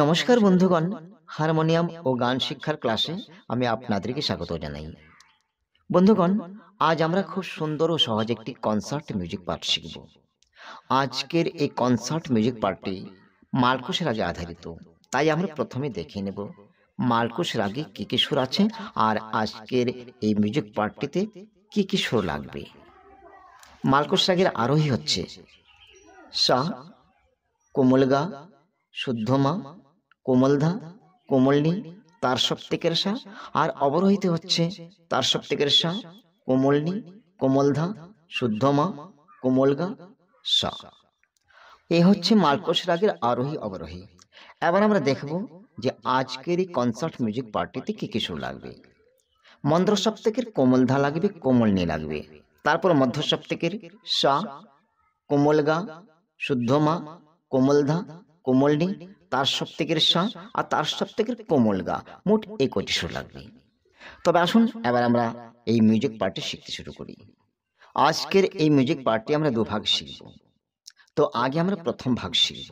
নমস্কার বন্ধুগণ, হারমোনিয়াম ও গান শিক্ষার ক্লাসে আমি আপনাদেরকে স্বাগত জানাই। বন্ধুগণ, আজ আমরা খুব সুন্দর ও সহজ একটি কনসার্ট মিউজিক পার্ট শিখব। আজকের এই কনসার্ট মিউজিক পার্টটি মালকোষ রাগে আধারিত। তাই আমরা প্রথমে দেখে নেব মালকোষ রাগে কি কি সুর আছে আর আজকের এই মিউজিক পার্টটিতে কি কি সুর লাগবে। মালকোষ রাগের আরোহী হচ্ছে সা, কোমলগা, শুদ্ধমা, কোমলধা, কোমলনি, তার সপ্তকের সা, আর অবরোহিতে হচ্ছে তার সপ্তকের সা, কোমলনি, কোমলধা, শুদ্ধমা, কোমলগা, সা। এই হচ্ছে মালকোষ রাগের আরোহী অবরোহী। এবার আমরা দেখব যে আজকের এই কনসার্ট মিউজিক পার্টিতে কি কি সুর লাগবে। মন্দ্র সপ্তকের কোমলধা লাগবে, কোমলনি লাগবে, তারপর মধ্য সপ্তকের সা, কোমলগা, শুদ্ধমা, কোমলধা, কোমলনি, তার সপ্তকের সা আর তার সপ্তকের কোমলগা, মোট এই কয়টি সুর লাগবে। তবে আসুন এবার আমরা এই মিউজিক পার্টি শিখতে শুরু করি। আজকের এই মিউজিক পার্টি আমরা দুভাগ শিখব। তো আগে আমরা প্রথম ভাগ শিখব।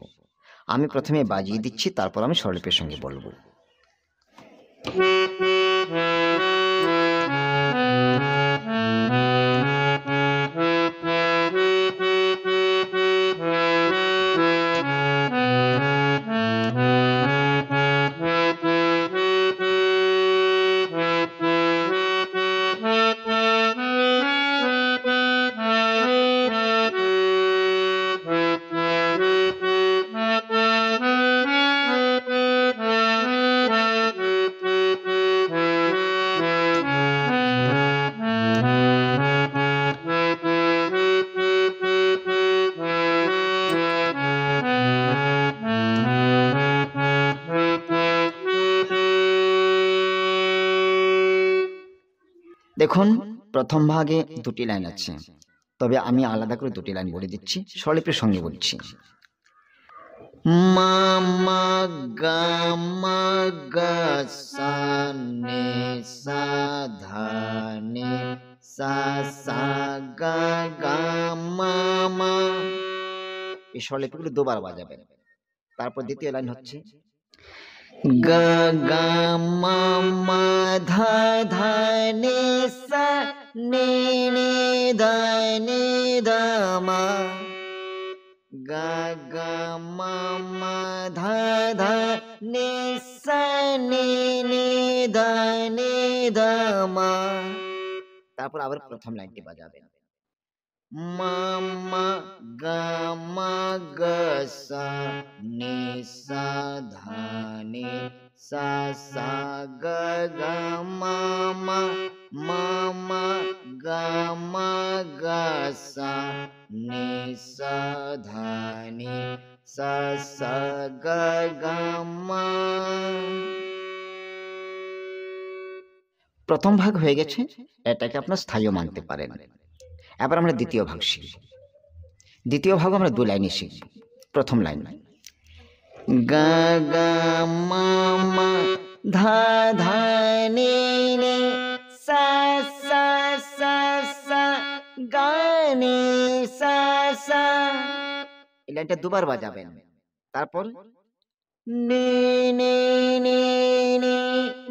আমি প্রথমে বাজিয়ে দিচ্ছি, তারপর আমি স্বরলিপির সঙ্গে বলবো। দেখুন, প্রথম ভাগে দুটি লাইন আছে, তবে আমি আলাদা করে দুটি লাইন বলে দিচ্ছি, স্বরলিপির সঙ্গে বলছি। মা মা গা মা গা সা নে সা ধা নে সা সা গা গা মা মা। এই স্বরলিপিগুলো দুবার বাজাবেন। তারপর দ্বিতীয় লাইন হচ্ছে গা গা মা মা ধা ধা নে সা নে নে ধা নে ধা মা। গা গা মা মা ধা ধা নে সা নে নে ধা নে ধা মা। তারপর আবার প্রথম লাইনটি বাজাবেন। মা মা গা মা গা সা নে সা ধা নে সা সা গা গা মা মা। মা মা গা মা গা সা নে সা ধা নে সা সা গা গা মা। প্রথম ভাগ হয়ে গেছে, এটাকে আপনার স্থায়ীও মানতে পারেন। এবার আমরা দ্বিতীয় ভাগ শিখব। দ্বিতীয় ভাগ আমরা দু লাইনে শিখব। প্রথম লাইন গা গা মা মা ধা ধা নে নে সা সা সা সা গা নে সা সা। এই লাইনটা দুবার বাজাবেন। তারপর নে নে নে নে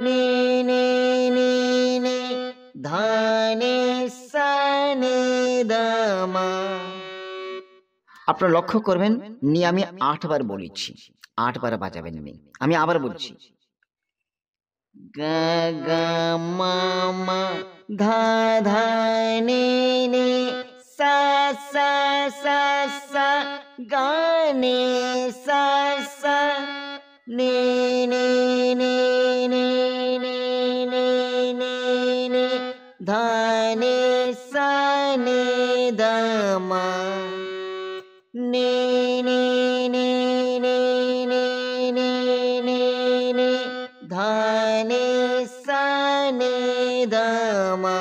নে নে নে নে ধা নে সা নে ধা মা। আপনারা লক্ষ্য করবেন, নিয়ে আমি 8 বার বলেছি, 8 বার বাজাবেন। আমি আবার বলছি গা গা মা মা ধা ধা নে নে সা সা সা সা গা নে সা সা নে নে নে নে নে নে নে নে ধা নে সা নে ধা মা। নে নে নে নে নে নে নে নে ধা নে সা নে ধা মা।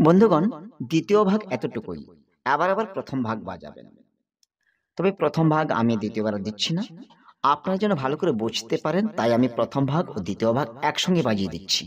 বন্ধুগণ, দ্বিতীয় ভাগ এতটুকুই। আবার প্রথম ভাগ বাজাবেন। তবে প্রথম ভাগ আমি দ্বিতীয়বার দিচ্ছি না, আপনারা যেন ভালো করে বুঝতে পারেন, তাই আমি প্রথম ভাগ ও দ্বিতীয় ভাগ একসঙ্গে বাজিয়ে দিচ্ছি।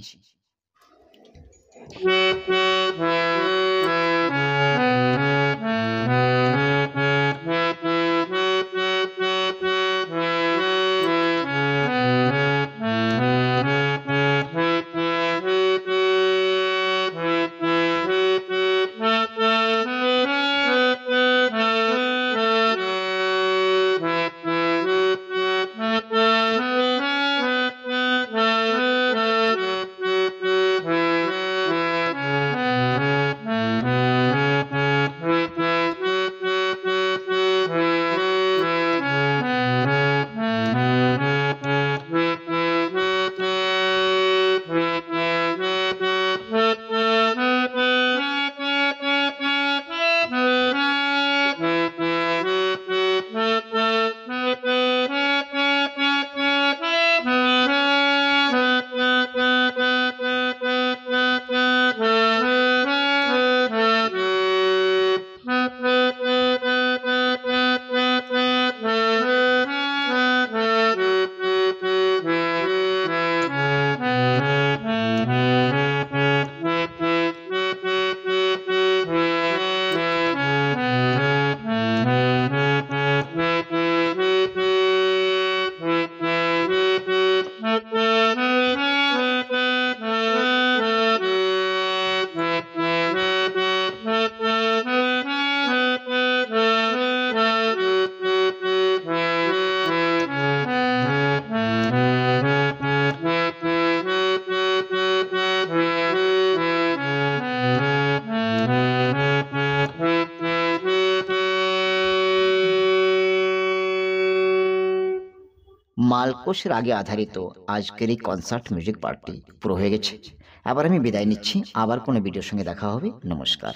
মালকোষ রাগে আধারিত আজকের এই কনসার্ট মিউজিক পার্টটি পুরো হয়ে গেছে। আবার আমি বিদায় নিচ্ছি, আবার কোনো ভিডিওর সঙ্গে দেখা হবে। নমস্কার।